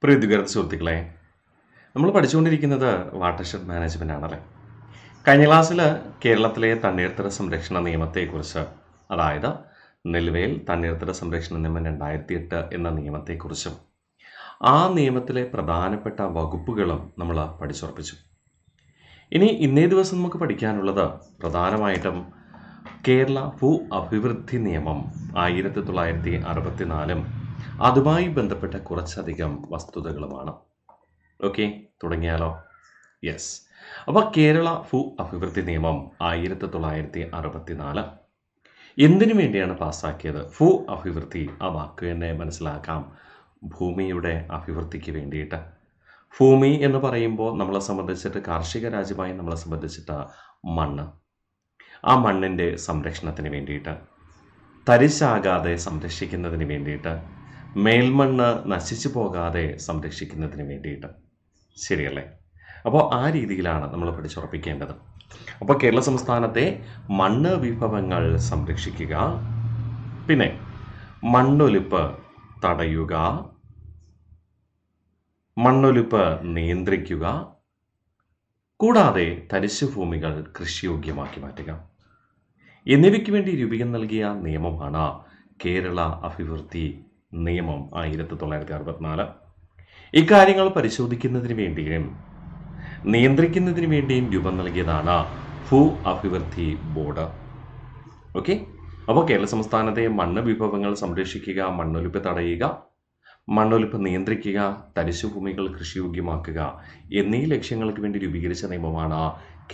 പ്രീതികര സുഹൃത്തുക്കളെ, നമ്മൾ പഠിച്ചുകൊണ്ടിരിക്കുന്നത് വാട്ടർഷെഡ് മാനേജ്മെൻ്റ് ആണല്ലേ. കഴിഞ്ഞ ക്ലാസ്സിൽ കേരളത്തിലെ തണ്ണീർത്തട സംരക്ഷണ നിയമത്തെക്കുറിച്ച്, അതായത് നിലവിൽ തണ്ണീർത്തട സംരക്ഷണ നിയമം 2008 എന്ന നിയമത്തെക്കുറിച്ചും ആ നിയമത്തിലെ പ്രധാനപ്പെട്ട വകുപ്പുകളും നമ്മൾ പഠിച്ചുറപ്പിച്ചു. ഇന്നേ ദിവസം നമുക്ക് പഠിക്കാനുള്ളത് പ്രധാനമായിട്ടും കേരള ഭൂ അഭിവൃദ്ധി നിയമം 1964 അതുമായി ബന്ധപ്പെട്ട കുറച്ചധികം വസ്തുതകളുമാണ്. ഓക്കെ, തുടങ്ങിയാലോ? യെസ്. അപ്പോൾ കേരള ഭൂ അഭിവൃദ്ധി നിയമം 1964 എന്തിനു വേണ്ടിയാണ് പാസ്സാക്കിയത്? ഭൂ അഭിവൃദ്ധി, ആ വാക്ക് തന്നെ മനസ്സിലാക്കാം. ഭൂമിയുടെ അഭിവൃദ്ധിക്ക് വേണ്ടിയിട്ട്. ഭൂമി എന്ന് പറയുമ്പോൾ നമ്മളെ സംബന്ധിച്ചിട്ട്, കാർഷിക രാജ്യമായി നമ്മളെ സംബന്ധിച്ചിട്ട് മണ്ണ്, ആ മണ്ണിൻ്റെ സംരക്ഷണത്തിന് വേണ്ടിയിട്ട്, തരിശാകാതെ സംരക്ഷിക്കുന്നതിന് വേണ്ടിയിട്ട്, മേൽമണ്ണ് നശിച്ചു പോകാതെ സംരക്ഷിക്കുന്നതിന് വേണ്ടിയിട്ട്. ശരിയല്ലേ? അപ്പോൾ ആ രീതിയിലാണ് നമ്മൾ പഠിച്ചുറപ്പിക്കേണ്ടത്. അപ്പോൾ കേരള സംസ്ഥാനത്തെ മണ്ണ് വിഭവങ്ങൾ സംരക്ഷിക്കുക, പിന്നെ മണ്ണൊലിപ്പ് തടയുക, മണ്ണൊലിപ്പ് നിയന്ത്രിക്കുക, കൂടാതെ തരിശുഭൂമികൾ കൃഷിയോഗ്യമാക്കി മാറ്റുക എന്നിവയ്ക്ക് വേണ്ടി രൂപീകരണം നൽകിയ നിയമമാണ് കേരള അഭിവൃദ്ധി നിയമം 1964. ഇക്കാര്യങ്ങൾ പരിശോധിക്കുന്നതിന് വേണ്ടിയും നിയന്ത്രിക്കുന്നതിന് വേണ്ടിയും രൂപം നൽകിയതാണ് ഭൂ അഭിവൃദ്ധി ബോർഡ്. ഓക്കെ, അപ്പോൾ കേരള സംസ്ഥാനത്തെ മണ്ണ് വിഭവങ്ങൾ സംരക്ഷിക്കുക, മണ്ണൊലിപ്പ് തടയുക, മണ്ണൊലിപ്പ് നിയന്ത്രിക്കുക, തരിശുഭൂമികൾ കൃഷിയോഗ്യമാക്കുക എന്നീ ലക്ഷ്യങ്ങൾക്ക് വേണ്ടി രൂപീകരിച്ച നിയമമാണ്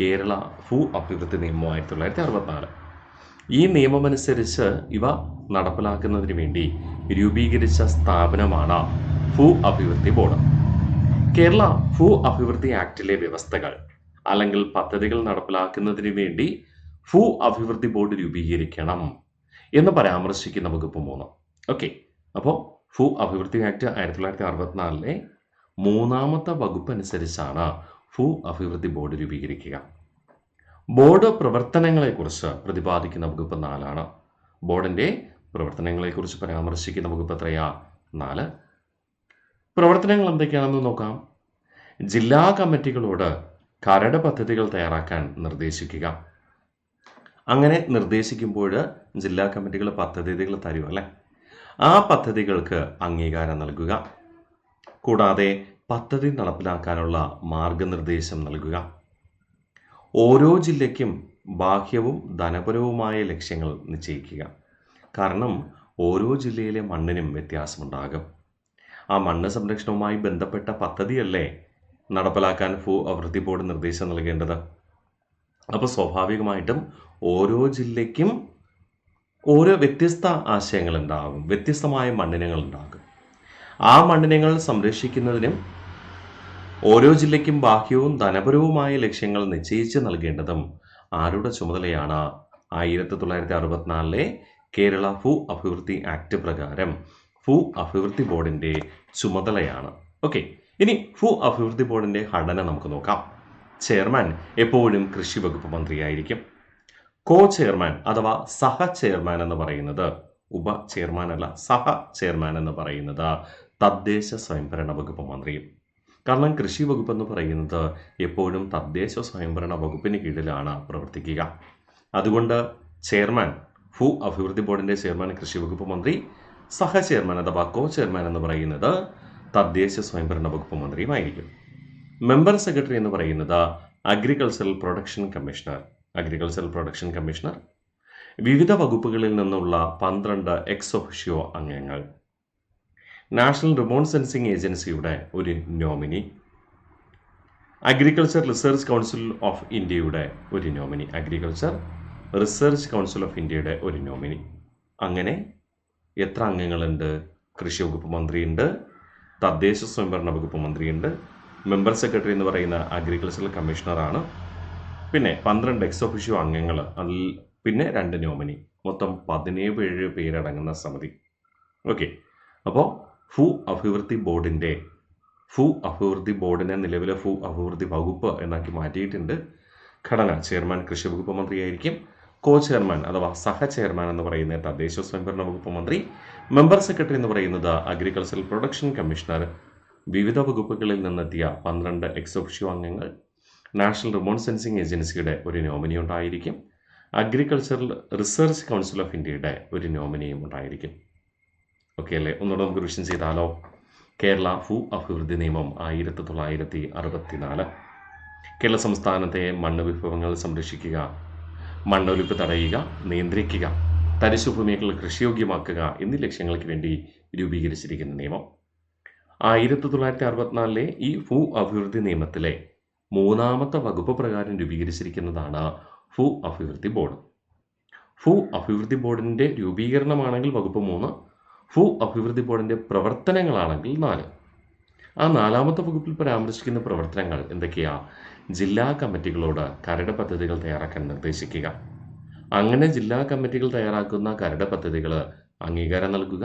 കേരള ഭൂ അഭിവൃദ്ധി നിയമം 1964. ഈ നിയമമനുസരിച്ച് ഇവ നടപ്പിലാക്കുന്നതിന് വേണ്ടി രൂപീകരിച്ച സ്ഥാപനമാണ് ഭൂ അഭിവൃദ്ധി ബോർഡ്. കേരള ഭൂ അഭിവൃദ്ധി ആക്ടിലെ വ്യവസ്ഥകൾ അല്ലെങ്കിൽ പദ്ധതികൾ നടപ്പിലാക്കുന്നതിന് വേണ്ടി ഭൂ അഭിവൃദ്ധി ബോർഡ് രൂപീകരിക്കണം എന്ന് പരാമർശിക്കുന്ന വകുപ്പ് 3. ഓക്കെ, അപ്പോൾ ഭൂ അഭിവൃദ്ധി ആക്ട് 1964 മൂന്നാമത്തെ വകുപ്പ് അനുസരിച്ചാണ് ഭൂ അഭിവൃദ്ധി ബോർഡ് രൂപീകരിക്കുക. ബോർഡ് പ്രവർത്തനങ്ങളെക്കുറിച്ച് പ്രതിപാദിക്കുന്ന വകുപ്പ് 4. ബോർഡിൻ്റെ പ്രവർത്തനങ്ങളെക്കുറിച്ച് പരാമർശിക്കുന്ന വകുപ്പ് എത്രയാ? 4. പ്രവർത്തനങ്ങൾ എന്തൊക്കെയാണെന്ന് നോക്കാം. ജില്ലാ കമ്മിറ്റികളോട് കരട് പദ്ധതികൾ തയ്യാറാക്കാൻ നിർദ്ദേശിക്കുക. അങ്ങനെ നിർദ്ദേശിക്കുമ്പോൾ ജില്ലാ കമ്മിറ്റികൾ പദ്ധതികൾ തരും അല്ലേ? ആ പദ്ധതികൾക്ക് അംഗീകാരം നൽകുക, കൂടാതെ പദ്ധതി നടപ്പിലാക്കാനുള്ള മാർഗനിർദ്ദേശം നൽകുക. ഓരോ ജില്ലയ്ക്കും ബാഹ്യവും ധനപരവുമായ ലക്ഷ്യങ്ങൾ നിശ്ചയിക്കുക. കാരണം ഓരോ ജില്ലയിലെ മണ്ണിനും വ്യത്യാസമുണ്ടാകും. ആ മണ്ണ് സംരക്ഷണവുമായി ബന്ധപ്പെട്ട പദ്ധതിയല്ലേ നടപ്പിലാക്കാൻ ഭൂ അഭിവൃദ്ധി ബോർഡ് നിർദ്ദേശം നൽകേണ്ടത്. അപ്പോൾ സ്വാഭാവികമായിട്ടും ഓരോ ജില്ലയ്ക്കും ഓരോ വ്യത്യസ്ത ആശയങ്ങളുണ്ടാകും, വ്യത്യസ്തമായ മണ്ണിനങ്ങൾ ഉണ്ടാകും. ആ മണ്ണിനങ്ങൾ സംരക്ഷിക്കുന്നതിനും ഓരോ ജില്ലയ്ക്കും ബാഹ്യവും ധനപരവുമായ ലക്ഷ്യങ്ങൾ നിശ്ചയിച്ച് നൽകേണ്ടതും ആരുടെ ചുമതലയാണ്? 1964 കേരള ഭൂ അഭിവൃദ്ധി ആക്ട് പ്രകാരം ഭൂ അഭിവൃദ്ധി ബോർഡിൻ്റെ ചുമതലയാണ്. ഓക്കെ, ഇനി ഭൂ അഭിവൃദ്ധി ബോർഡിൻ്റെ ഘടന നമുക്ക് നോക്കാം. ചെയർമാൻ എപ്പോഴും കൃഷി വകുപ്പ് മന്ത്രിയായിരിക്കും. കോ ചെയർമാൻ അഥവാ സഹ ചെയർമാൻ എന്ന് പറയുന്നത്, ഉപ ചെയർമാൻ അല്ല, സഹ ചെയർമാൻ എന്ന് പറയുന്നത് തദ്ദേശ സ്വയംഭരണ വകുപ്പ് മന്ത്രിയും. കാരണം കൃഷി വകുപ്പ് എന്ന് പറയുന്നത് എപ്പോഴും തദ്ദേശ സ്വയംഭരണ വകുപ്പിന് കീഴിലാണ് പ്രവർത്തിക്കുക. അതുകൊണ്ട് ചെയർമാൻ, ഭൂ അഭിവൃദ്ധി ബോർഡിൻ്റെ ചെയർമാൻ കൃഷി വകുപ്പ് മന്ത്രി, സഹ ചെയർമാൻ അഥവാ കോ ചെയർമാൻ എന്ന് പറയുന്നത് തദ്ദേശ സ്വയംഭരണ വകുപ്പ് മന്ത്രിയുമായിരിക്കും. മെമ്പർ സെക്രട്ടറി എന്ന് പറയുന്നത് അഗ്രികൾച്ചറൽ പ്രൊഡക്ഷൻ കമ്മീഷണർ, വിവിധ വകുപ്പുകളിൽ നിന്നുള്ള 12 എക്സ് ഒഫിഷ്യോ അംഗങ്ങൾ, നാഷണൽ റിമോട്ട് സെൻസിംഗ് ഏജൻസിയുടെ ഒരു nominee, agriculture research council of ഇന്ത്യയുടെ ഒരു നോമിനി, ഒരു നോമിനി. അങ്ങനെ എത്ര അംഗങ്ങളുണ്ട്? കൃഷി വകുപ്പ് മന്ത്രിയുണ്ട്, തദ്ദേശ സ്വയംഭരണ വകുപ്പ് മന്ത്രിയുണ്ട്, മെമ്പർ സെക്രട്ടറി എന്ന് പറയുന്ന അഗ്രികൾച്ചറൽ കമ്മീഷണറാണ്, പിന്നെ 12 എക്സ് ഒഫിഷ്യോ അംഗങ്ങൾ, അതിൽ പിന്നെ 2 നോമിനി, മൊത്തം 17 പേരടങ്ങുന്ന സമിതി. ഓക്കെ, അപ്പോൾ ഭൂ അഭിവൃദ്ധി ബോർഡിനെ നിലവിലെ ഭൂ അഭിവൃദ്ധി വകുപ്പ് എന്നാക്കി മാറ്റിയിട്ടുണ്ട്. ഘടന: ചെയർമാൻ കൃഷി വകുപ്പ് മന്ത്രിയായിരിക്കും. കോ ചെയർമാൻ അഥവാ സഹ ചെയർമാൻ എന്ന് പറയുന്ന തദ്ദേശ സ്വയംഭരണ വകുപ്പ് മന്ത്രി, മെമ്പർ സെക്രട്ടറി എന്ന് പറയുന്നത് അഗ്രികൾച്ചറൽ പ്രൊഡക്ഷൻ കമ്മീഷണർ, വിവിധ വകുപ്പുകളിൽ നിന്നെത്തിയ 12 എക്സ് ഒഫിഷ്യോ അംഗങ്ങൾ, നാഷണൽ റിമോട്ട് സെൻസിംഗ് ഏജൻസിയുടെ ഒരു നോമിനി ഉണ്ടായിരിക്കും, അഗ്രികൾച്ചറൽ റിസർച്ച് കൗൺസിൽ ഓഫ് ഇന്ത്യയുടെ ഒരു നോമിനിയും ഉണ്ടായിരിക്കും. ഓക്കെ അല്ലേ? ഒന്നുകൂടെ നമുക്ക് റിവിഷൻ ചെയ്താലോ? കേരള ഭൂ അഭിവൃദ്ധി നിയമം 1964. കേരള സംസ്ഥാനത്തെ മണ്ണ് വിഭവങ്ങൾ സംരക്ഷിക്കുക, മണ്ണൊലിപ്പ് തടയുക, നിയന്ത്രിക്കുക, തരിശുഭൂമികൾ കൃഷിയോഗ്യമാക്കുക എന്നീ ലക്ഷ്യങ്ങൾക്ക് വേണ്ടി രൂപീകരിച്ചിരിക്കുന്ന നിയമം. 1964 ഈ ഭൂ അഭിവൃദ്ധി നിയമത്തിലെ 3ാമത്തെ വകുപ്പ് പ്രകാരം രൂപീകരിച്ചിരിക്കുന്നതാണ് ഭൂ അഭിവൃദ്ധി ബോർഡ്. ഭൂ അഭിവൃദ്ധി ബോർഡിൻ്റെ രൂപീകരണമാണെങ്കിൽ വകുപ്പ് 3, ഭൂ അഭിവൃദ്ധി ബോർഡിൻ്റെ പ്രവർത്തനങ്ങളാണെങ്കിൽ 4. ആ 4ാമത്തെ വകുപ്പിൽ പരാമർശിക്കുന്ന പ്രവർത്തനങ്ങൾ എന്തൊക്കെയാ? ജില്ലാ കമ്മിറ്റികളോട് കരട് പദ്ധതികൾ തയ്യാറാക്കാൻ നിർദ്ദേശിക്കുക, അങ്ങനെ ജില്ലാ കമ്മിറ്റികൾ തയ്യാറാക്കുന്ന കരട് പദ്ധതികൾ അംഗീകാരം നൽകുക,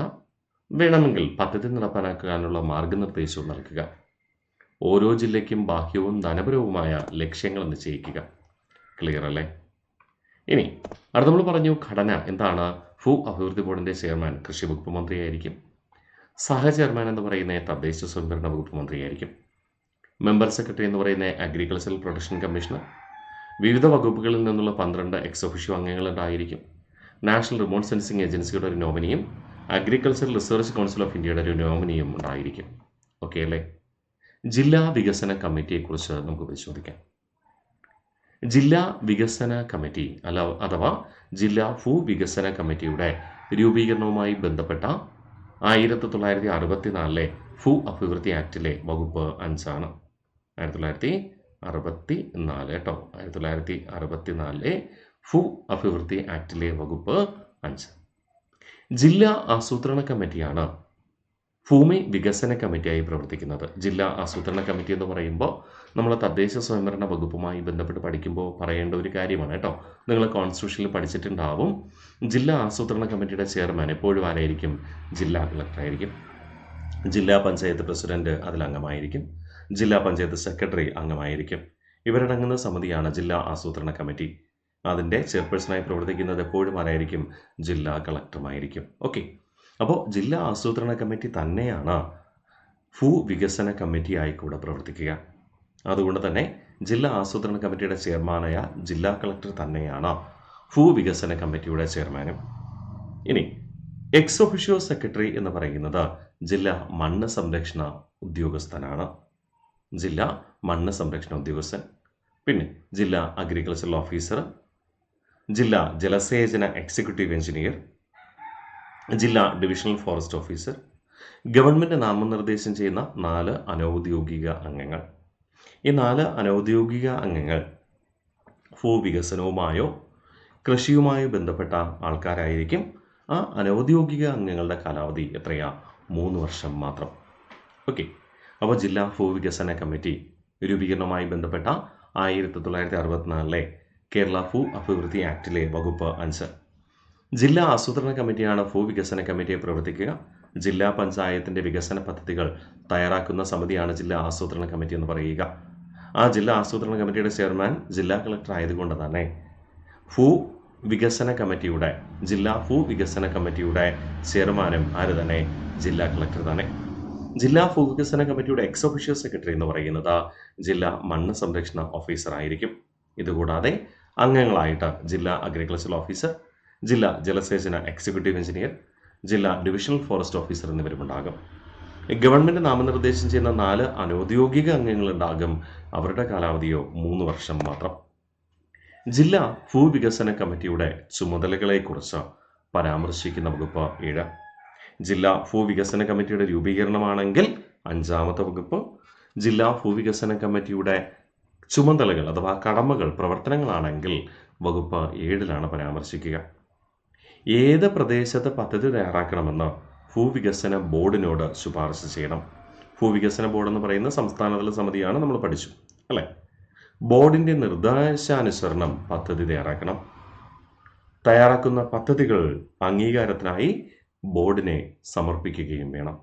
വേണമെങ്കിൽ പദ്ധതി നടപ്പാക്കാനുള്ള മാർഗനിർദ്ദേശവും നൽകുക, ഓരോ ജില്ലയ്ക്കും ബാഹ്യവും ധനപരവുമായ ലക്ഷ്യങ്ങൾ നിശ്ചയിക്കുക. ക്ലിയർ അല്ലേ? ഇനി അടുത്ത നമ്മൾ പറഞ്ഞു ഘടന എന്താണ്? ഭൂ അഭിവൃദ്ധി ബോർഡിൻ്റെ ചെയർമാൻ കൃഷി വകുപ്പ് മന്ത്രിയായിരിക്കും. സഹ ചെയർമാൻ എന്ന് പറയുന്നത് തദ്ദേശ സ്വയംഭരണ വകുപ്പ് മന്ത്രിയായിരിക്കും. മെമ്പർ സെക്രട്ടറി എന്ന് പറയുന്നത് അഗ്രികൾച്ചറൽ പ്രൊട്ടക്ഷൻ കമ്മീഷണർ. വിവിധ വകുപ്പുകളിൽ നിന്നുള്ള 12 എക്സ് ഒഫിഷ്യോ അംഗങ്ങളുണ്ടായിരിക്കും. നാഷണൽ റിമോട്ട് സെൻസിംഗ് ഏജൻസിയുടെ ഒരു നോമിനിയും അഗ്രികൾച്ചറൽ റിസർച്ച് കൗൺസിൽ ഓഫ് ഇന്ത്യയുടെ ഒരു നോമിനിയും ഉണ്ടായിരിക്കും. ഓക്കെ അല്ലേ? ജില്ലാ വികസന കമ്മിറ്റിയെക്കുറിച്ച് നമുക്ക് പരിശോധിക്കാം. ജില്ലാ വികസന കമ്മിറ്റി അഥവാ ജില്ലാ ഭൂ വികസന കമ്മിറ്റിയുടെ രൂപീകരണവുമായി ബന്ധപ്പെട്ട 1964 ഭൂ അഭിവൃദ്ധി ആക്ടിലെ വകുപ്പ് 5 ആണ്. 1964 കേട്ടോ. 1964 ഭൂ അഭിവൃദ്ധി ആക്ടിലെ വകുപ്പ് 5. ജില്ലാ ആസൂത്രണ കമ്മിറ്റിയാണ് ഭൂമി വികസന കമ്മിറ്റിയായി പ്രവർത്തിക്കുന്നത്. ജില്ലാ ആസൂത്രണ കമ്മിറ്റി എന്ന് പറയുമ്പോൾ നമ്മൾ തദ്ദേശ സ്വയംഭരണ വകുപ്പുമായി ബന്ധപ്പെട്ട് പഠിക്കുമ്പോൾ പറയേണ്ട ഒരു കാര്യമാണ് കേട്ടോ. നിങ്ങൾ കോൺസ്റ്റിറ്റ്യൂഷനിൽ പഠിച്ചിട്ടുണ്ടാവും. ജില്ലാ ആസൂത്രണ കമ്മിറ്റിയുടെ ചെയർമാൻ എപ്പോഴും ആരായിരിക്കും? ജില്ലാ കളക്ടറായിരിക്കും. ജില്ലാ പഞ്ചായത്ത് പ്രസിഡന്റ് അതിൽ അംഗമായിരിക്കും. ജില്ലാ പഞ്ചായത്ത് സെക്രട്ടറി അംഗമായിരിക്കും. ഇവരടങ്ങുന്ന സമിതിയാണ് ജില്ലാ ആസൂത്രണ കമ്മിറ്റി. അതിൻ്റെ ചെയർപേഴ്സണായി പ്രവർത്തിക്കുന്നത് എപ്പോഴും ആരായിരിക്കും? ജില്ലാ കളക്ടറുമായിരിക്കും. ഓക്കെ. അപ്പോൾ ജില്ലാ ആസൂത്രണ കമ്മിറ്റി തന്നെയാണ് ഭൂ വികസന കമ്മിറ്റിയായി കൂടെ പ്രവർത്തിക്കുക. അതുകൊണ്ട് തന്നെ ജില്ലാ ആസൂത്രണ കമ്മിറ്റിയുടെ ചെയർമാനായ ജില്ലാ കളക്ടർ തന്നെയാണ് ഭൂ വികസന കമ്മിറ്റിയുടെ ചെയർമാനും. ഇനി എക്സ് ഒഫിഷ്യോ സെക്രട്ടറി എന്ന് പറയുന്നത് ജില്ലാ മണ്ണ് സംരക്ഷണ ഉദ്യോഗസ്ഥനാണ്. ജില്ലാ മണ്ണ് സംരക്ഷണ ഉദ്യോഗസ്ഥൻ, പിന്നെ ജില്ലാ അഗ്രികൾച്ചറൽ ഓഫീസർ, ജില്ലാ ജലസേചന എക്സിക്യൂട്ടീവ് എഞ്ചിനീയർ, ജില്ലാ ഡിവിഷണൽ ഫോറസ്റ്റ് ഓഫീസർ, ഗവൺമെൻറ് നാമനിർദ്ദേശം ചെയ്യുന്ന 4 അനൗദ്യോഗിക അംഗങ്ങൾ. ഈ 4 അനൗദ്യോഗിക അംഗങ്ങൾ ഭൂവികസനവുമായോ കൃഷിയുമായോ ബന്ധപ്പെട്ട ആൾക്കാരായിരിക്കും. ആ അനൗദ്യോഗിക അംഗങ്ങളുടെ കാലാവധി എത്രയാ? 3 വർഷം മാത്രം. ഓക്കെ. അപ്പോൾ ജില്ലാ ഭൂവികസന കമ്മിറ്റി രൂപീകരണവുമായി ബന്ധപ്പെട്ട 1964 കേരള ഭൂ അഭിവൃദ്ധി ആക്ടിലെ വകുപ്പ് 5. ജില്ലാ ആസൂത്രണ കമ്മിറ്റിയാണ് ഭൂവികസന കമ്മിറ്റിയെ പ്രവർത്തിക്കുക. ജില്ലാ പഞ്ചായത്തിൻ്റെ വികസന പദ്ധതികൾ തയ്യാറാക്കുന്ന സമിതിയാണ് ജില്ലാ ആസൂത്രണ കമ്മിറ്റി എന്ന് പറയുക. ആ ജില്ലാ ആസൂത്രണ കമ്മിറ്റിയുടെ ചെയർമാൻ ജില്ലാ കളക്ടർ ആയതുകൊണ്ട് തന്നെ ജില്ലാ ഭൂ വികസന കമ്മിറ്റിയുടെ ചെയർമാനും ആര് തന്നെ? ജില്ലാ കളക്ടർ തന്നെ. ജില്ലാ ഭൂ വികസന കമ്മിറ്റിയുടെ എക്സ് ഒഫിഷ്യോ സെക്രട്ടറി എന്ന് പറയുന്നത് ജില്ലാ മണ്ണ് സംരക്ഷണ ഓഫീസർ ആയിരിക്കും. ഇതുകൂടാതെ അംഗങ്ങളായിട്ട് ജില്ലാ അഗ്രികൾച്ചറൽ ഓഫീസർ, ജില്ലാ ജലസേചന എക്സിക്യൂട്ടീവ് എഞ്ചിനീയർ, ജില്ലാ ഡിവിഷണൽ ഫോറസ്റ്റ് ഓഫീസർ എന്നിവരുമുണ്ടാകും. ഗവൺമെൻറ് നാമനിർദ്ദേശം ചെയ്യുന്ന 4 അനൗദ്യോഗിക അംഗങ്ങളുണ്ടാകും. അവരുടെ കാലാവധിയോ 3 വർഷം മാത്രം. ജില്ലാ ഭൂവികസന കമ്മിറ്റിയുടെ ചുമതലകളെക്കുറിച്ച് പരാമർശിക്കുന്ന വകുപ്പ് 7. ജില്ലാ ഭൂവികസന കമ്മിറ്റിയുടെ രൂപീകരണമാണെങ്കിൽ 5ാമത്തെ വകുപ്പ്. ജില്ലാ ഭൂവികസന കമ്മിറ്റിയുടെ ചുമതലകൾ അഥവാ കടമകൾ, പ്രവർത്തനങ്ങളാണെങ്കിൽ വകുപ്പ് 7ലാണ് പരാമർശിക്കുക. ഏത് പ്രദേശത്ത് പദ്ധതി തയ്യാറാക്കണമെന്ന് ഭൂവികസന ബോർഡിനോട് ശുപാർശ ചെയ്യണം. ഭൂവികസന ബോർഡ് എന്ന് പറയുന്ന സംസ്ഥാനതല സമിതിയാണ്, നമ്മൾ പഠിച്ചു അല്ലേ? ബോർഡിൻ്റെ നിർദ്ദേശാനുസരണം പദ്ധതി തയ്യാറാക്കണം. തയ്യാറാക്കുന്ന പദ്ധതികൾ അംഗീകാരത്തിനായി ബോർഡിനെ സമർപ്പിക്കുകയും വേണം.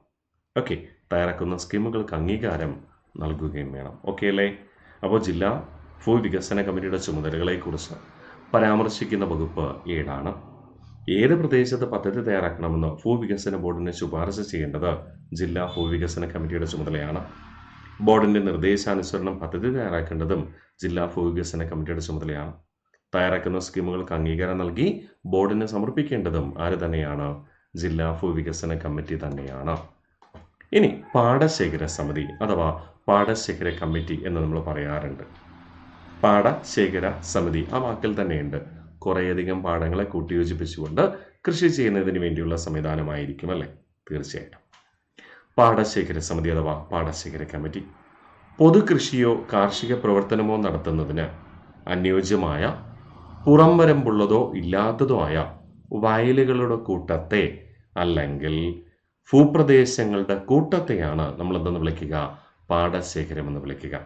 ഓക്കെ. തയ്യാറാക്കുന്ന സ്കീമുകൾക്ക് അംഗീകാരം നൽകുകയും വേണം. ഓക്കെ അല്ലേ? അപ്പോൾ ജില്ലാ ഭൂവികസന കമ്മിറ്റിയുടെ ചുമതലകളെക്കുറിച്ച് പരാമർശിക്കുന്ന വകുപ്പ് 7ആണ്. ഏത് പ്രദേശത്ത് പദ്ധതി തയ്യാറാക്കണമെന്ന് ഭൂവികസന ബോർഡിന് ശുപാർശ ചെയ്യേണ്ടത് ജില്ലാ ഭൂവികസന കമ്മിറ്റിയുടെ ചുമതലയാണ്. ബോർഡിന്റെ നിർദ്ദേശാനുസരണം പദ്ധതി തയ്യാറാക്കേണ്ടതും ജില്ലാ ഭൂവികസന കമ്മിറ്റിയുടെ ചുമതലയാണ്. തയ്യാറാക്കുന്ന സ്കീമുകൾക്ക് അംഗീകാരം നൽകി ബോർഡിന് സമർപ്പിക്കേണ്ടതും ആര് തന്നെയാണ്? ജില്ലാ ഭൂവികസന കമ്മിറ്റി തന്നെയാണ്. ഇനി പാടശേഖര സമിതി അഥവാ പാടശേഖര കമ്മിറ്റി എന്ന് നമ്മൾ പറയാറുണ്ട്. പാടശേഖര സമിതി ആ വാക്കിൽ തന്നെയുണ്ട്. കുറേയധികം പാടങ്ങളെ കൂട്ടിയോജിപ്പിച്ചുകൊണ്ട് കൃഷി ചെയ്യുന്നതിന് വേണ്ടിയുള്ള സംവിധാനമായിരിക്കും അല്ലേ? തീർച്ചയായിട്ടും. പാടശേഖര സമിതി അഥവാ പാടശേഖര കമ്മിറ്റി പൊതുകൃഷിയോ കാർഷിക പ്രവർത്തനമോ നടത്തുന്നതിന് അനുയോജ്യമായ പുറംവരമ്പുള്ളതോ ഇല്ലാത്തതോ ആയ വയലുകളുടെ കൂട്ടത്തെ അല്ലെങ്കിൽ ഭൂപ്രദേശങ്ങളുടെ കൂട്ടത്തെയാണ് നമ്മൾ എന്തെന്ന് വിളിക്കുക? പാടശേഖരം എന്ന് വിളിക്കുക.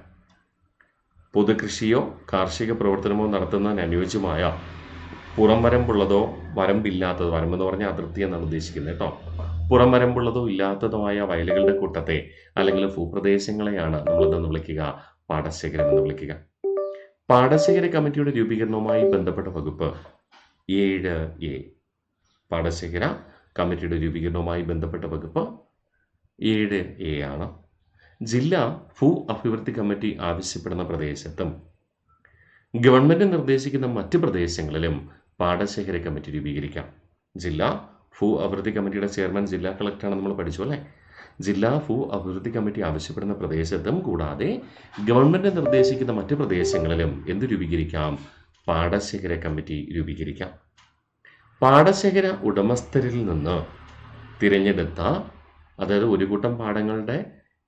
പൊതുകൃഷിയോ കാർഷിക പ്രവർത്തനമോ നടത്തുന്നതിന് അനുയോജ്യമായ പുറംവരമ്പുള്ളതോ വരമ്പില്ലാത്തതോ, വരമ്പെന്ന് പറഞ്ഞാൽ അതിർത്തി എന്നാണ് ഉദ്ദേശിക്കുന്നത് കേട്ടോ, പുറംവരമ്പുള്ളതോ ഇല്ലാത്തതോ ആയ വയലുകളുടെ കൂട്ടത്തെ അല്ലെങ്കിൽ ഭൂപ്രദേശങ്ങളെയാണ് നമ്മൾ എന്തെന്ന് വിളിക്കുക? പാടശേഖരം എന്ന് വിളിക്കുക. പാടശേഖര കമ്മിറ്റിയുടെ രൂപീകരണവുമായി ബന്ധപ്പെട്ട വകുപ്പ് 7A. പാടശേഖര കമ്മിറ്റിയുടെ രൂപീകരണവുമായി ബന്ധപ്പെട്ട വകുപ്പ് 7A ആണ്. ജില്ലാ ഭൂ അഭിവൃദ്ധി കമ്മിറ്റി ആവശ്യപ്പെടുന്ന പ്രദേശത്തും ഗവൺമെന്റ് നിർദ്ദേശിക്കുന്ന മറ്റ് പ്രദേശങ്ങളിലും പാടശേഖര കമ്മിറ്റി രൂപീകരിക്കാം. ജില്ലാ ഭൂ അഭിവൃദ്ധി കമ്മിറ്റിയുടെ ചെയർമാൻ ജില്ലാ കളക്ടറാണ്, നമ്മൾ പഠിച്ചു അല്ലേ? ജില്ലാ ഭൂ അഭിവൃദ്ധി കമ്മിറ്റി ആവശ്യപ്പെടുന്ന പ്രദേശത്തും കൂടാതെ ഗവൺമെന്റ് നിർദ്ദേശിക്കുന്ന മറ്റ് പ്രദേശങ്ങളിലും എന്ത് രൂപീകരിക്കാം? പാടശേഖര കമ്മിറ്റി രൂപീകരിക്കാം. പാടശേഖര ഉടമസ്ഥരിൽ നിന്ന് തിരഞ്ഞെടുത്ത, അതായത് ഒരു കൂട്ടം പാടങ്ങളുടെ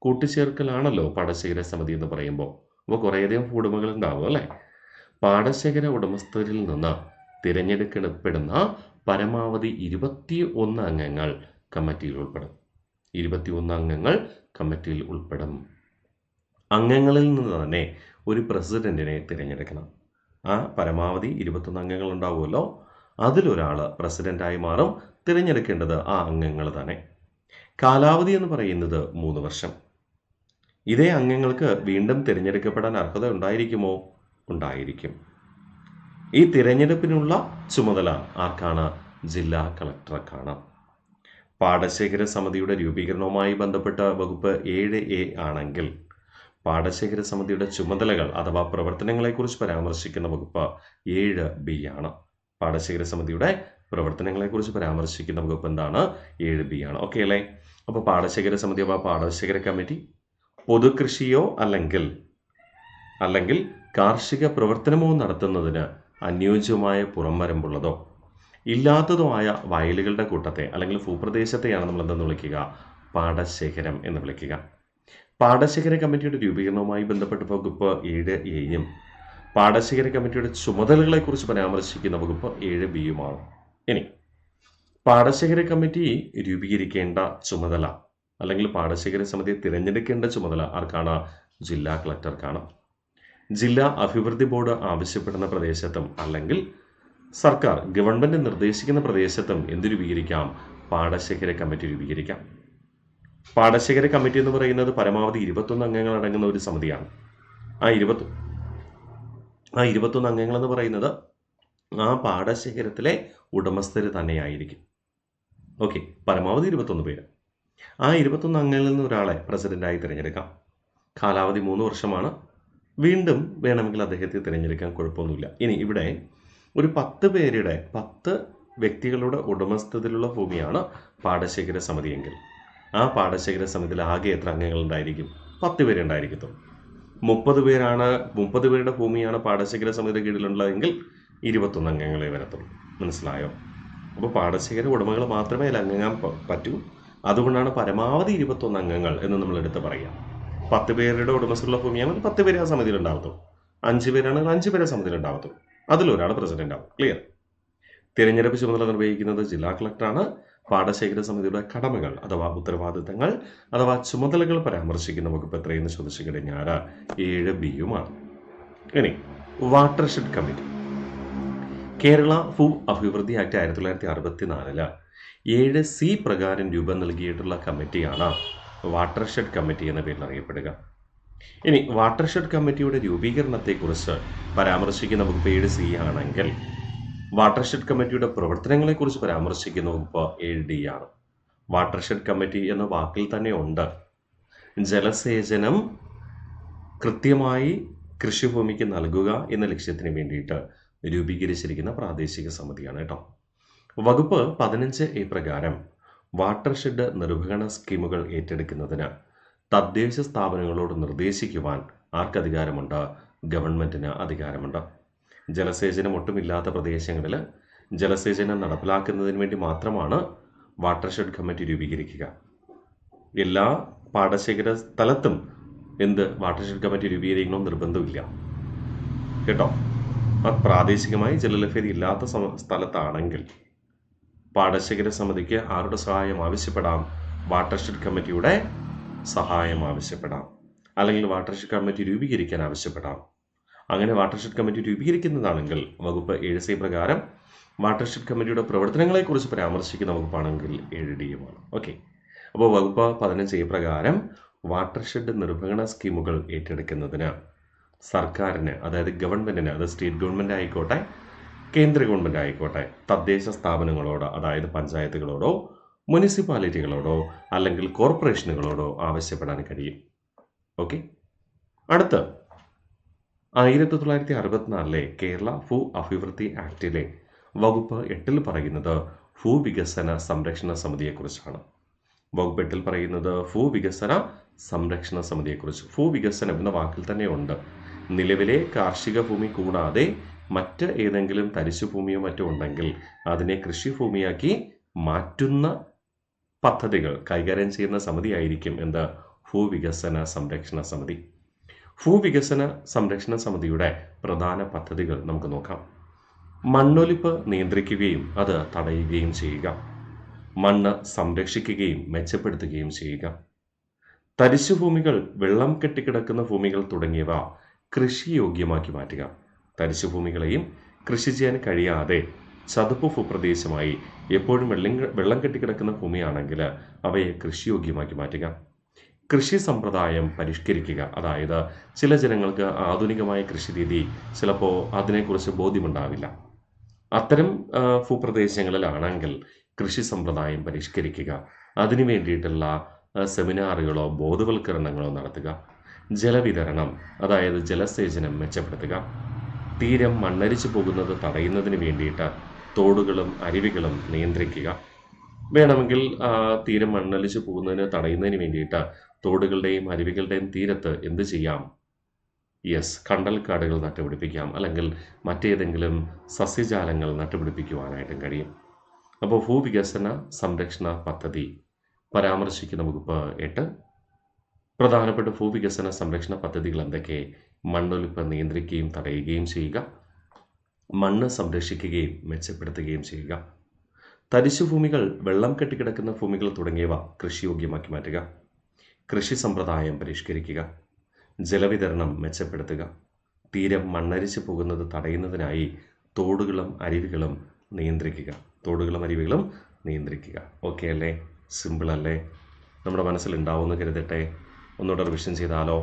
കൂട്ടിച്ചേർക്കലാണല്ലോ പാടശേഖര സമിതി എന്ന് പറയുമ്പോൾ. അപ്പോൾ കുറേയധികം ഉടമകൾ ഉണ്ടാവും അല്ലേ? പാടശേഖര ഉടമസ്ഥരിൽ നിന്ന് തിരഞ്ഞെടുക്കപ്പെടുന്ന പരമാവധി 21 അംഗങ്ങൾ കമ്മിറ്റിയിൽ ഉൾപ്പെടും. 21 അംഗങ്ങൾ കമ്മിറ്റിയിൽ ഉൾപ്പെടും. അംഗങ്ങളിൽ നിന്ന് തന്നെ ഒരു പ്രസിഡന്റിനെ തിരഞ്ഞെടുക്കണം. ആ പരമാവധി 21 അംഗങ്ങൾ ഉണ്ടാവുമല്ലോ, അതിലൊരാൾ പ്രസിഡന്റായി മാറും. തിരഞ്ഞെടുക്കേണ്ടത് ആ അംഗങ്ങൾ തന്നെ. കാലാവധി എന്ന് പറയുന്നത് 3 വർഷം. ഇതേ അംഗങ്ങൾക്ക് വീണ്ടും തിരഞ്ഞെടുക്കപ്പെടാൻ അർഹത ഉണ്ടായിരിക്കുമോ? ഉണ്ടായിരിക്കും. ഈ തിരഞ്ഞെടുപ്പിനുള്ള ചുമതല ആർക്കാണ്? ജില്ലാ കളക്ടർക്കാണ്. പാടശേഖര സമിതിയുടെ രൂപീകരണവുമായി ബന്ധപ്പെട്ട വകുപ്പ് 7A ആണെങ്കിൽ പാടശേഖര സമിതിയുടെ ചുമതലകൾ അഥവാ പ്രവർത്തനങ്ങളെക്കുറിച്ച് പരാമർശിക്കുന്ന വകുപ്പ് 7B ആണ്. പാടശേഖര സമിതിയുടെ പ്രവർത്തനങ്ങളെക്കുറിച്ച് പരാമർശിക്കുന്ന വകുപ്പ് എന്താണ്? 7B ആണ്. ഓക്കെ അല്ലേ? അപ്പോൾ പാടശേഖര സമിതി അഥവാ പാടശേഖര കമ്മിറ്റി പൊതുകൃഷിയോ അല്ലെങ്കിൽ കാർഷിക പ്രവർത്തനമോ നടത്തുന്നതിന് അനുയോജ്യമായ പുറംവരമ്പുള്ളതോ ഇല്ലാത്തതോ ആയ വയലുകളുടെ കൂട്ടത്തെ അല്ലെങ്കിൽ ഭൂപ്രദേശത്തെയാണ് നമ്മൾ എന്തെന്ന് വിളിക്കുക? പാടശേഖരം എന്ന് വിളിക്കുക. പാടശേഖര കമ്മിറ്റിയുടെ രൂപീകരണവുമായി ബന്ധപ്പെട്ട വകുപ്പ് 7Aയും പാടശേഖര കമ്മിറ്റിയുടെ ചുമതലകളെക്കുറിച്ച് പരാമർശിക്കുന്ന വകുപ്പ് 7Bയുമാണ്. ഇനി പാടശേഖര കമ്മിറ്റി രൂപീകരിക്കേണ്ട ചുമതല അല്ലെങ്കിൽ പാടശേഖര സമിതിയെ തിരഞ്ഞെടുക്കേണ്ട ചുമതല ആർക്കാണ്? ജില്ലാ കളക്ടർക്കാണ്. ജില്ലാ അഭിവൃദ്ധി ബോർഡ് ആവശ്യപ്പെടുന്ന പ്രദേശത്തും അല്ലെങ്കിൽ സർക്കാർ ഗവൺമെന്റ് നിർദ്ദേശിക്കുന്ന പ്രദേശത്തും എന്ത് രൂപീകരിക്കാം? പാടശേഖര കമ്മിറ്റി രൂപീകരിക്കാം. പാടശേഖര കമ്മിറ്റി എന്ന് പറയുന്നത് പരമാവധി 21 അംഗങ്ങൾ അടങ്ങുന്ന ഒരു സമിതിയാണ്. ആ 21 അംഗങ്ങൾ എന്ന് പറയുന്നത് ആ പാടശേഖരത്തിലെ ഉടമസ്ഥര് തന്നെയായിരിക്കും. ഓക്കെ, പരമാവധി 21 പേര്. ആ 21 അംഗങ്ങളിൽ നിന്ന് ഒരാളെ പ്രസിഡന്റായി തിരഞ്ഞെടുക്കാം. കാലാവധി 3 വർഷമാണ്. വീണ്ടും വേണമെങ്കിൽ അദ്ദേഹത്തെ തിരഞ്ഞെടുക്കാൻ കുഴപ്പമൊന്നുമില്ല. ഇനി ഇവിടെ ഒരു 10 വ്യക്തികളുടെ ഉടമസ്ഥതയിലുള്ള ഭൂമിയാണ് പാടശേഖര സമിതിയെങ്കിൽ ആ പാടശേഖര സമിതിയിൽ ആകെ എത്ര അംഗങ്ങൾ ഉണ്ടായിരിക്കും? 10 പേരെ ഉണ്ടായിരിക്കത്തുള്ളൂ. 30 പേരുടെ ഭൂമിയാണ് പാടശേഖര സമിതിയുടെ കീഴിലുള്ളതെങ്കിൽ 21 അംഗങ്ങളെ വരത്തുള്ളൂ. മനസ്സിലായോ? അപ്പോൾ പാടശേഖര ഉടമകൾ മാത്രമേ അതിൽ അംഗങ്ങാൻ പറ്റൂ. അതുകൊണ്ടാണ് പരമാവധി 21 അംഗങ്ങൾ എന്ന് നമ്മൾ എടുത്ത് പറയാം. 10 പേരുടെ ഉടമസ്ഥയുള്ള ഭൂമിയാണെങ്കിൽ 10 പേരെ ആ സമിതിയിൽ ഉണ്ടാവത്തുള്ളൂ. 5 പേരാണെങ്കിൽ 5 പേരെ സമിതിയിൽ ഉണ്ടാവത്തുള്ളൂ. അതിലൊരാൾ പ്രസിഡന്റ് ആവും. ക്ലിയർ? തിരഞ്ഞെടുപ്പ് ചുമതല നിർവഹിക്കുന്നത് ജില്ലാ കളക്ടറാണ്. പാടശേഖര സമിതിയുടെ കടമകൾ അഥവാ ഉത്തരവാദിത്തങ്ങൾ അഥവാ ചുമതലകൾ പരാമർശിക്കുന്ന വകുപ്പ് എത്രയെന്ന് ചോദിച്ചു കഴിഞ്ഞാൽ 7Bയുമാണ്. ഇനി വാട്ടർഷെഡ് കമ്മിറ്റി. കേരള ഭൂ അഭിവൃദ്ധി ആക്ട് 1964 7C പ്രകാരം രൂപം നൽകിയിട്ടുള്ള കമ്മിറ്റിയാണ് വാട്ടർഷെഡ് കമ്മിറ്റി എന്ന പേരിൽ അറിയപ്പെടുക. ഇനി വാട്ടർഷെഡ് കമ്മിറ്റിയുടെ രൂപീകരണത്തെക്കുറിച്ച് പരാമർശിക്കുന്ന വകുപ്പ് 7C ആണെങ്കിൽ വാട്ടർഷെഡ് കമ്മിറ്റിയുടെ പ്രവർത്തനങ്ങളെക്കുറിച്ച് പരാമർശിക്കുന്ന വകുപ്പ് 7D ആണ്. വാട്ടർഷെഡ് കമ്മിറ്റി എന്ന വാക്കിൽ തന്നെ ഉണ്ട് ജലസേചനം കൃത്യമായി കൃഷിഭൂമിക്ക് നൽകുക എന്ന ലക്ഷ്യത്തിന് വേണ്ടിയിട്ട് രൂപീകരിച്ചിരിക്കുന്ന പ്രാദേശിക സമിതിയാണ് കേട്ടോ. വകുപ്പ് 15A പ്രകാരം വാട്ടർഷെഡ് നിർവഹണ സ്കീമുകൾ ഏറ്റെടുക്കുന്നതിന് തദ്ദേശ സ്ഥാപനങ്ങളോട് നിർദ്ദേശിക്കുവാൻ ആർക്കധികാരമുണ്ട്? ഗവൺമെൻറ്റിന് അധികാരമുണ്ട്. ജലസേചനം ഒട്ടുമില്ലാത്ത പ്രദേശങ്ങളിൽ ജലസേചനം നടപ്പിലാക്കുന്നതിന് വേണ്ടി മാത്രമാണ് വാട്ടർഷെഡ് കമ്മിറ്റി രൂപീകരിക്കുക. എല്ലാ പാടശേഖര സ്ഥലത്തും വാട്ടർഷെഡ് കമ്മിറ്റി രൂപീകരിക്കണമെന്ന് നിർബന്ധമില്ല കേട്ടോ. പ്രാദേശികമായി ജലലഭ്യത ഇല്ലാത്ത സ്ഥലത്താണെങ്കിൽ പാടശേഖര സമിതിക്ക് ആരുടെ സഹായം ആവശ്യപ്പെടാം? വാട്ടർഷെഡ് കമ്മിറ്റിയുടെ സഹായം ആവശ്യപ്പെടാം, അല്ലെങ്കിൽ വാട്ടർഷെഡ് കമ്മിറ്റി രൂപീകരിക്കാൻ ആവശ്യപ്പെടാം. അങ്ങനെ വാട്ടർഷെഡ് കമ്മിറ്റി രൂപീകരിക്കുന്നതാണെങ്കിൽ വകുപ്പ് 7C പ്രകാരം വാട്ടർഷെഡ് കമ്മിറ്റിയുടെ പ്രവർത്തനങ്ങളെക്കുറിച്ച് പരാമർശിക്കുന്ന വകുപ്പാണെങ്കിൽ 7Dയുമാണ്. ഓക്കെ, അപ്പോൾ വകുപ്പ് 15A പ്രകാരം വാട്ടർഷെഡ് നിർവഹണ സ്കീമുകൾ ഏറ്റെടുക്കുന്നതിന് സർക്കാരിന്, അതായത് ഗവൺമെൻറ്റിന്, അത് സ്റ്റേറ്റ് ഗവൺമെൻറ് ആയിക്കോട്ടെ കേന്ദ്ര ഗവൺമെൻറ് ആയിക്കോട്ടെ, തദ്ദേശ സ്ഥാപനങ്ങളോട്, അതായത് പഞ്ചായത്തുകളോടോ മുനിസിപ്പാലിറ്റികളോടോ അല്ലെങ്കിൽ കോർപ്പറേഷനുകളോടോ ആവശ്യപ്പെടാൻ കഴിയും. ഓക്കെ, അടുത്ത് 1964 കേരള ഭൂ അഭിവൃദ്ധി ആക്ടിലെ വകുപ്പ് 8 പറയുന്നത് ഭൂവികസന സംരക്ഷണ സമിതിയെക്കുറിച്ചാണ്. വകുപ്പ് 8 പറയുന്നത് ഭൂവികസന സംരക്ഷണ സമിതിയെക്കുറിച്ച്. ഭൂവികസനം എന്ന വാക്കിൽ തന്നെ ഉണ്ട് നിലവിലെ കാർഷിക ഭൂമി കൂടാതെ മറ്റ് ഏതെങ്കിലും തരിശുഭൂമിയോ മറ്റോ ഉണ്ടെങ്കിൽ അതിനെ കൃഷിഭൂമിയാക്കി മാറ്റുന്ന പദ്ധതികൾ കൈകാര്യം ചെയ്യുന്ന സമിതിയായിരിക്കും ഭൂവികസന സംരക്ഷണ സമിതി. ഭൂവികസന സംരക്ഷണ സമിതിയുടെ പ്രധാന പദ്ധതികൾ നമുക്ക് നോക്കാം. മണ്ണൊലിപ്പ് നിയന്ത്രിക്കുകയും അത് തടയുകയും ചെയ്യുക, മണ്ണ് സംരക്ഷിക്കുകയും മെച്ചപ്പെടുത്തുകയും ചെയ്യുക, തരിശുഭൂമികൾ, വെള്ളം കെട്ടിക്കിടക്കുന്ന ഭൂമികൾ തുടങ്ങിയവ കൃഷിയോഗ്യമാക്കി മാറ്റുക. തരിശുഭൂമികളെയും കൃഷി ചെയ്യാൻ കഴിയാതെ ചതുപ്പ് ഭൂപ്രദേശമായി എപ്പോഴും വെള്ളം കെട്ടിക്കിടക്കുന്ന ഭൂമിയാണെങ്കിൽ അവയെ കൃഷിയോഗ്യമാക്കി മാറ്റുക. കൃഷി സമ്പ്രദായം പരിഷ്കരിക്കുക, അതായത് ചില ജനങ്ങൾക്ക് ആധുനികമായ കൃഷി രീതി ചിലപ്പോൾ അതിനെക്കുറിച്ച് ബോധ്യമുണ്ടാവില്ല. അത്തരം ഭൂപ്രദേശങ്ങളിലാണെങ്കിൽ കൃഷി സമ്പ്രദായം പരിഷ്കരിക്കുക. അതിനു വേണ്ടിയിട്ടുള്ള സെമിനാറുകളോ ബോധവൽക്കരണങ്ങളോ നടത്തുക. ജലവിതരണം, അതായത് ജലസേചനം മെച്ചപ്പെടുത്തുക. തീരം മണ്ണരിച്ചു പോകുന്നത് തടയുന്നതിന് വേണ്ടിയിട്ട് തോടുകളും അരുവികളും നിയന്ത്രിക്കുക. വേണമെങ്കിൽ തീരം മണ്ണലിച്ചു പോകുന്നതിന് തടയുന്നതിന് വേണ്ടിയിട്ട് തോടുകളുടെയും അരുവികളുടെയും തീരത്ത് എന്ത് ചെയ്യാം? കണ്ടൽക്കാടുകൾ നട്ടുപിടിപ്പിക്കാം, അല്ലെങ്കിൽ മറ്റേതെങ്കിലും സസ്യജാലങ്ങൾ നട്ടുപിടിപ്പിക്കുവാനായിട്ടും കഴിയും. അപ്പോൾ ഭൂവികസന സംരക്ഷണ പദ്ധതി പരാമർശിക്കുന്ന വകുപ്പ് 8. പ്രധാനപ്പെട്ട ഭൂവികസന സംരക്ഷണ പദ്ധതികൾ എന്തൊക്കെ? മണ്ണൊലിപ്പ് നിയന്ത്രിക്കുകയും തടയുകയും ചെയ്യുക, മണ്ണ് സംരക്ഷിക്കുകയും മെച്ചപ്പെടുത്തുകയും ചെയ്യുക, തരിശുഭൂമികൾ, വെള്ളം കെട്ടിക്കിടക്കുന്ന ഭൂമികൾ തുടങ്ങിയവ കൃഷിയോഗ്യമാക്കി മാറ്റുക, കൃഷി സമ്പ്രദായം പരിഷ്കരിക്കുക, ജലവിതരണം മെച്ചപ്പെടുത്തുക, തീരം മണ്ണരിച്ചു പോകുന്നത് തടയുന്നതിനായി തോടുകളും അരുവികളും നിയന്ത്രിക്കുക. ഓക്കെ അല്ലേ? സിമ്പിൾ അല്ലേ? നമ്മുടെ മനസ്സിലുണ്ടാവുമെന്ന് കരുതട്ടെ. ഒന്നുകൂടെ റിവിഷൻ ചെയ്താലോ?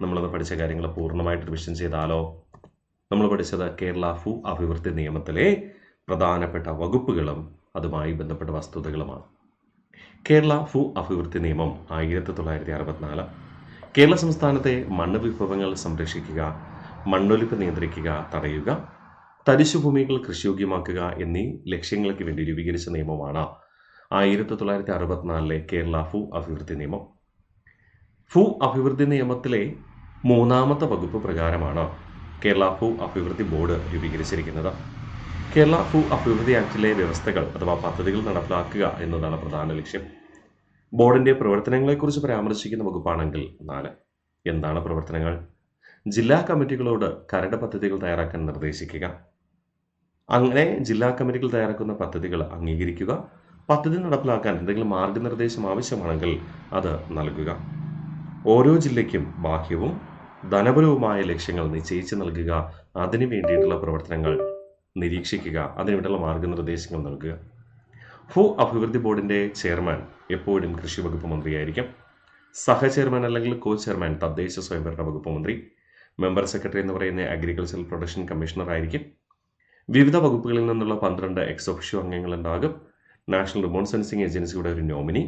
നമ്മളത് പഠിച്ച കാര്യങ്ങൾ പൂർണ്ണമായിട്ട് റിവിഷൻ ചെയ്താലോ? നമ്മൾ പഠിച്ചത് കേരള ഭൂ അഭിവൃദ്ധി നിയമത്തിലെ പ്രധാനപ്പെട്ട വകുപ്പുകളും അതുമായി ബന്ധപ്പെട്ട വസ്തുതകളുമാണ്. കേരള ഭൂ അഭിവൃദ്ധി നിയമം 1964 കേരള സംസ്ഥാനത്തെ മണ്ണ് വിഭവങ്ങൾ സംരക്ഷിക്കുക, മണ്ണൊലിപ്പ് നിയന്ത്രിക്കുക, തടയുക, തരിശുഭൂമികൾ കൃഷിയോഗ്യമാക്കുക എന്നീ ലക്ഷ്യങ്ങൾക്ക് വേണ്ടി രൂപീകരിച്ച നിയമമാണ് 1964 കേരള ഭൂ അഭിവൃദ്ധി നിയമം. ഭൂ അഭിവൃദ്ധി നിയമത്തിലെ 3ാമത്തെ വകുപ്പ് പ്രകാരമാണ് കേരള ഭൂ അഭിവൃദ്ധി ബോർഡ് രൂപീകരിച്ചിരിക്കുന്നത്. കേരള ഭൂ അഭിവൃദ്ധി ആക്ടിലെ വ്യവസ്ഥകൾ അഥവാ പദ്ധതികൾ നടപ്പിലാക്കുക എന്നതാണ് പ്രധാന ലക്ഷ്യം. ബോർഡിൻ്റെ പ്രവർത്തനങ്ങളെക്കുറിച്ച് പരാമർശിക്കുന്ന വകുപ്പാണെങ്കിൽ 4. എന്താണ് പ്രവർത്തനങ്ങൾ? ജില്ലാ കമ്മിറ്റികളോട് കരട് പദ്ധതികൾ തയ്യാറാക്കാൻ നിർദ്ദേശിക്കുക. അങ്ങനെ ജില്ലാ കമ്മിറ്റികൾ തയ്യാറാക്കുന്ന പദ്ധതികൾ അംഗീകരിക്കുക. പദ്ധതി നടപ്പിലാക്കാൻ എന്തെങ്കിലും മാർഗനിർദ്ദേശം ആവശ്യമാണെങ്കിൽ അത് നൽകുക. ഓരോ ജില്ലയ്ക്കും ബാഹ്യവും ധനപരവുമായ ലക്ഷ്യങ്ങൾ നിശ്ചയിച്ച് നൽകുക. അതിനു വേണ്ടിയിട്ടുള്ള പ്രവർത്തനങ്ങൾ നിരീക്ഷിക്കുക, അതിനുവേണ്ടിയുള്ള മാർഗനിർദ്ദേശങ്ങൾ നൽകുക. ഭൂ അഭിവൃദ്ധി ബോർഡിൻ്റെ ചെയർമാൻ എപ്പോഴും കൃഷി വകുപ്പ് മന്ത്രിയായിരിക്കും. സഹചെയർമാൻ അല്ലെങ്കിൽ കോ ചെയർമാൻ തദ്ദേശ സ്വയംഭരണ വകുപ്പ് മന്ത്രി. മെമ്പർ സെക്രട്ടറി എന്ന് പറയുന്ന അഗ്രികൾച്ചറൽ പ്രൊഡക്ഷൻ കമ്മീഷണർ ആയിരിക്കും. വിവിധ വകുപ്പുകളിൽ നിന്നുള്ള 12 എക്സ് ഒഫീഷ്യോ അംഗങ്ങളുണ്ടാകും. നാഷണൽ റിമോട്ട് സെൻസിംഗ് ഏജൻസിയുടെ ഒരു nominee,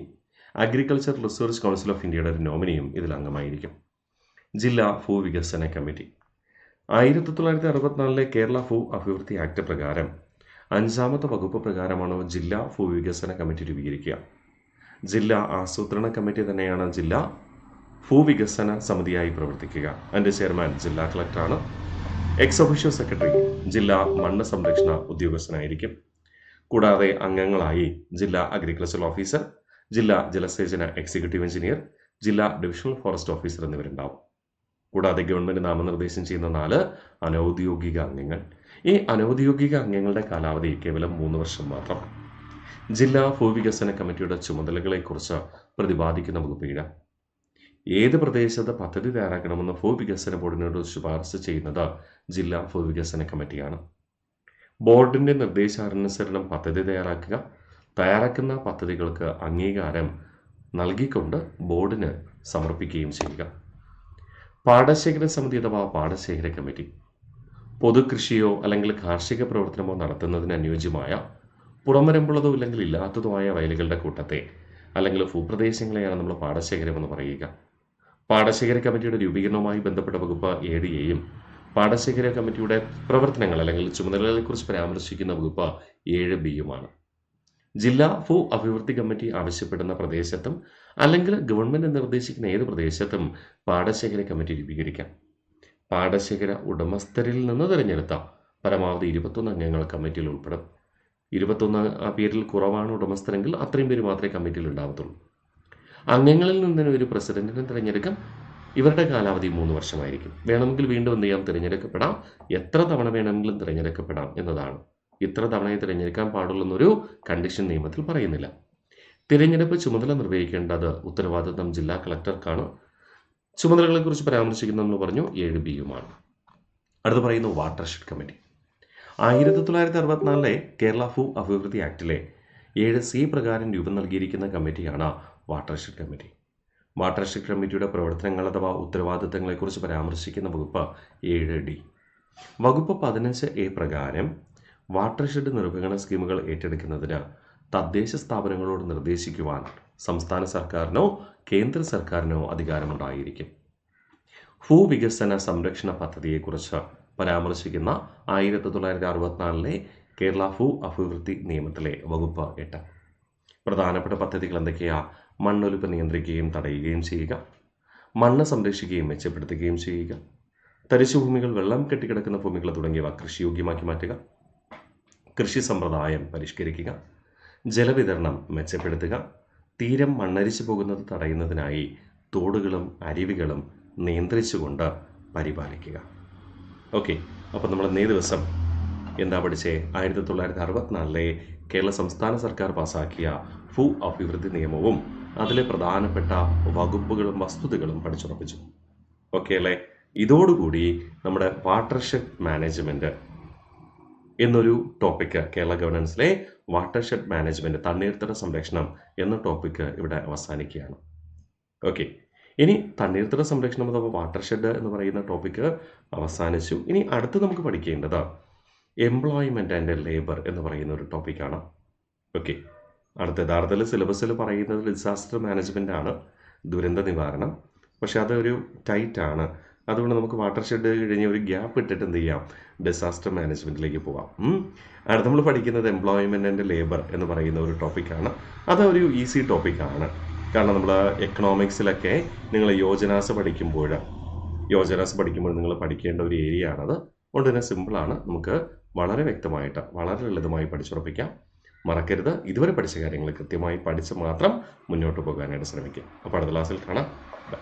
agriculture research council of ഇന്ത്യയുടെ ഒരു നോമിനിയും ഇതിൽ അംഗമായിരിക്കും. ജില്ലാ ഭൂവികസന കമ്മിറ്റി 1964 കേരള ഭൂ അഭിവൃദ്ധി ആക്ട് പ്രകാരം 5ാമത്തെ വകുപ്പ് പ്രകാരമാണ് ജില്ലാ ഭൂവികസന കമ്മിറ്റി രൂപീകരിക്കുക. ജില്ലാ ആസൂത്രണ കമ്മിറ്റി തന്നെയാണ് ജില്ലാ ഭൂവികസന സമിതിയായി പ്രവർത്തിക്കുക. അതിൻ്റെ ചെയർമാൻ ജില്ലാ കളക്ടറാണ്. എക്സ് ഒഫീഷ്യോ സെക്രട്ടറി ജില്ലാ മണ്ണ് സംരക്ഷണ ഉദ്യോഗസ്ഥനായിരിക്കും. കൂടാതെ അംഗങ്ങളായി ജില്ലാ അഗ്രികൾച്ചർ ഓഫീസർ, ജില്ലാ ജലസേചന എക്സിക്യൂട്ടീവ് എഞ്ചിനീയർ, ജില്ലാ ഡിവിഷണൽ ഫോറസ്റ്റ് ഓഫീസർ എന്നിവരുണ്ടാവും. കൂടാതെ ഗവൺമെൻറ് നാമനിർദ്ദേശം ചെയ്യുന്ന 4 അനൗദ്യോഗിക അംഗങ്ങൾ. ഈ അനൗദ്യോഗിക അംഗങ്ങളുടെ കാലാവധി കേവലം 3 വർഷം മാത്രം. ജില്ലാ ഭൂവികസന കമ്മിറ്റിയുടെ ചുമതലകളെക്കുറിച്ച് പ്രതിപാദിക്കുന്ന വകുപ്പ് 7. ഏത് പ്രദേശത്ത് പദ്ധതി തയ്യാറാക്കണമെന്ന് ഭൂവികസന ബോർഡിനോട് ശുപാർശ ചെയ്യുന്നത് ജില്ലാ ഭൂവികസന കമ്മിറ്റിയാണ്. ബോർഡിൻ്റെ നിർദ്ദേശാനുസരണം പദ്ധതി തയ്യാറാക്കുന്ന പദ്ധതികൾക്ക് അംഗീകാരം നൽകിക്കൊണ്ട് ബോർഡിന് സമർപ്പിക്കുകയും ചെയ്യുക. പാടശേഖര സമിതി അഥവാ പാടശേഖര കമ്മിറ്റി പൊതുകൃഷിയോ അല്ലെങ്കിൽ കാർഷിക പ്രവർത്തനമോ നടത്തുന്നതിന് അനുയോജ്യമായ പുറംവരമ്പുള്ളതോ അല്ലെങ്കിൽ ഇല്ലാത്തതോ ആയ വയലുകളുടെ കൂട്ടത്തെ അല്ലെങ്കിൽ ഭൂപ്രദേശങ്ങളെയാണ് നമ്മൾ പാടശേഖരം എന്ന് പറയുക. പാടശേഖര കമ്മിറ്റിയുടെ രൂപീകരണവുമായി ബന്ധപ്പെട്ട വകുപ്പ് 7A പാടശേഖര കമ്മിറ്റിയുടെ പ്രവർത്തനങ്ങൾ അല്ലെങ്കിൽ ചുമതലകളെക്കുറിച്ച് പരാമർശിക്കുന്ന വകുപ്പ് 7B ജില്ലാ ഭൂ അഭിവൃദ്ധി കമ്മിറ്റി ആവശ്യപ്പെടുന്ന പ്രദേശത്തും അല്ലെങ്കിൽ ഗവൺമെൻറ് നിർദ്ദേശിക്കുന്ന ഏത് പ്രദേശത്തും പാടശേഖര കമ്മിറ്റി രൂപീകരിക്കാം. പാടശേഖര ഉടമസ്ഥരിൽ നിന്ന് തിരഞ്ഞെടുത്ത പരമാവധി 21 അംഗങ്ങൾ കമ്മിറ്റിയിൽ ഉൾപ്പെടും. 21 ആ പേരിൽ കുറവാണ് ഉടമസ്ഥരെങ്കിൽ അത്രയും പേര് മാത്രമേ കമ്മിറ്റിയിൽ ഉണ്ടാവത്തുള്ളൂ. അംഗങ്ങളിൽ നിന്ന് ഒരു പ്രസിഡന്റിനെ തിരഞ്ഞെടുക്കാം. ഇവരുടെ കാലാവധി 3 വർഷമായിരിക്കും. വേണമെങ്കിൽ വീണ്ടും എന്ത് ചെയ്യാം, തിരഞ്ഞെടുക്കപ്പെടാം. എത്ര തവണ വേണമെങ്കിലും തിരഞ്ഞെടുക്കപ്പെടാം എന്നതാണ്. ഇത്ര തവണയെ തിരഞ്ഞെടുക്കാൻ പാടുള്ളെന്നൊരു കണ്ടീഷൻ നിയമത്തിൽ പറയുന്നില്ല. തിരഞ്ഞെടുപ്പ് ചുമതല നിർവഹിക്കേണ്ടത് ഉത്തരവാദിത്തം ജില്ലാ കളക്ടർക്കാണ്. ചുമതലകളെക്കുറിച്ച് പരാമർശിക്കുന്ന നമ്മൾ പറഞ്ഞു 7B അടുത്ത് പറയുന്നു വാട്ടർഷെഡ് കമ്മിറ്റി. 1964 കേരള ഭൂ അഭിവൃദ്ധി ആക്ടിലെ 7C പ്രകാരം രൂപം നൽകിയിരിക്കുന്ന കമ്മിറ്റിയാണ് വാട്ടർഷെഡ് കമ്മിറ്റി. വാട്ടർഷെഡ് കമ്മിറ്റിയുടെ പ്രവർത്തനങ്ങൾ അഥവാ ഉത്തരവാദിത്തങ്ങളെക്കുറിച്ച് പരാമർശിക്കുന്ന വകുപ്പ് 7D. വകുപ്പ് 15A പ്രകാരം വാട്ടർഷെഡ് നിർവഹണ സ്കീമുകൾ ഏറ്റെടുക്കുന്നതിന് തദ്ദേശ സ്ഥാപനങ്ങളോട് നിർദ്ദേശിക്കുവാൻ സംസ്ഥാന സർക്കാരിനോ കേന്ദ്ര സർക്കാരിനോ അധികാരമുണ്ടായിരിക്കും. ഭൂവികസന സംരക്ഷണ പദ്ധതിയെക്കുറിച്ച് പരാമർശിക്കുന്ന 1964 കേരള ഭൂ അഭിവൃദ്ധി നിയമത്തിലെ വകുപ്പ് 8. പ്രധാനപ്പെട്ട പദ്ധതികൾ എന്തൊക്കെയാ? മണ്ണൊലിപ്പ് നിയന്ത്രിക്കുകയും തടയുകയും ചെയ്യുക, മണ്ണ് സംരക്ഷിക്കുകയും മെച്ചപ്പെടുത്തുകയും ചെയ്യുക, തരിശുഭൂമികൾ, വെള്ളം കെട്ടിക്കിടക്കുന്ന ഭൂമികൾ തുടങ്ങിയവ കൃഷിയോഗ്യമാക്കി മാറ്റുക, കൃഷി സമ്പ്രദായം പരിഷ്കരിക്കുക, ജലവിതരണം മെച്ചപ്പെടുത്തുക, തീരം മണ്ണരിച്ചു പോകുന്നത് തടയുന്നതിനായി തോടുകളും അരുവികളും നിയന്ത്രിച്ചുകൊണ്ട് പരിപാലിക്കുക. ഓക്കെ, അപ്പോൾ നമ്മൾ ഇന്നേ ദിവസം എന്താ പഠിച്ചേ? 1964 കേരള സംസ്ഥാന സർക്കാർ പാസാക്കിയ ഭൂ അഭിവൃദ്ധി നിയമവും അതിലെ പ്രധാനപ്പെട്ട വകുപ്പുകളും വസ്തുതകളും പഠിച്ചുറപ്പിച്ചു. ഓക്കെ അല്ലേ? ഇതോടുകൂടി നമ്മുടെ വാട്ടർഷെഡ് മാനേജ്മെൻറ്റ് എന്നൊരു ടോപ്പിക്ക്, കേരള ഗവർണൻസിലെ വാട്ടർഷെഡ് മാനേജ്മെൻറ്റ്, തണ്ണീർത്തട സംരക്ഷണം എന്ന ടോപ്പിക്ക് ഇവിടെ അവസാനിക്കുകയാണ്. ഓക്കെ, ഇനി തണ്ണീർത്തട സംരക്ഷണം അഥവാ വാട്ടർഷെഡ് എന്ന് പറയുന്ന ടോപ്പിക്ക് അവസാനിച്ചു. ഇനി അടുത്ത് നമുക്ക് പഠിക്കേണ്ടത് എംപ്ലോയ്മെൻറ്റ് ആൻഡ് ലേബർ എന്ന് പറയുന്ന ഒരു ടോപ്പിക്കാണ്. ഓക്കെ, അടുത്ത യഥാർത്ഥത്തിൽ സിലബസിൽ പറയുന്നത് ഡിസാസ്റ്റർ മാനേജ്മെൻ്റ് ആണ്, ദുരന്ത നിവാരണം. പക്ഷെ അതൊരു ടൈറ്റാണ്. അതുകൊണ്ട് നമുക്ക് വാട്ടർഷെഡ് കഴിഞ്ഞ് ഒരു ഗ്യാപ്പ് ഇട്ടിട്ട് എന്ത് ചെയ്യാം, ഡിസാസ്റ്റർ മാനേജ്മെൻറ്റിലേക്ക് പോകാം. അടുത്ത് നമ്മൾ പഠിക്കുന്നത് എംപ്ലോയ്മെൻറ്റ് ആൻഡ് ലേബർ എന്ന് പറയുന്ന ഒരു ടോപ്പിക്കാണ്. അതൊരു ഈസി ടോപ്പിക്കാണ്. കാരണം നമ്മൾ എക്കണോമിക്സിലൊക്കെ നിങ്ങൾ യോജനാസ് പഠിക്കുമ്പോൾ നിങ്ങൾ പഠിക്കേണ്ട ഒരു ഏരിയ ആണത്. അതുകൊണ്ട് തന്നെ സിമ്പിളാണ്, നമുക്ക് വളരെ വ്യക്തമായിട്ട് വളരെ ലളിതമായി പഠിച്ചുറപ്പിക്കാം. മറക്കരുത്, ഇതുവരെ പഠിച്ച കാര്യങ്ങൾ കൃത്യമായി പഠിച്ച് മാത്രം മുന്നോട്ട് പോകാനായിട്ട് ശ്രമിക്കുക. അപ്പോൾ അടുത്ത ക്ലാസ്സിൽ കാണാം. ബൈ.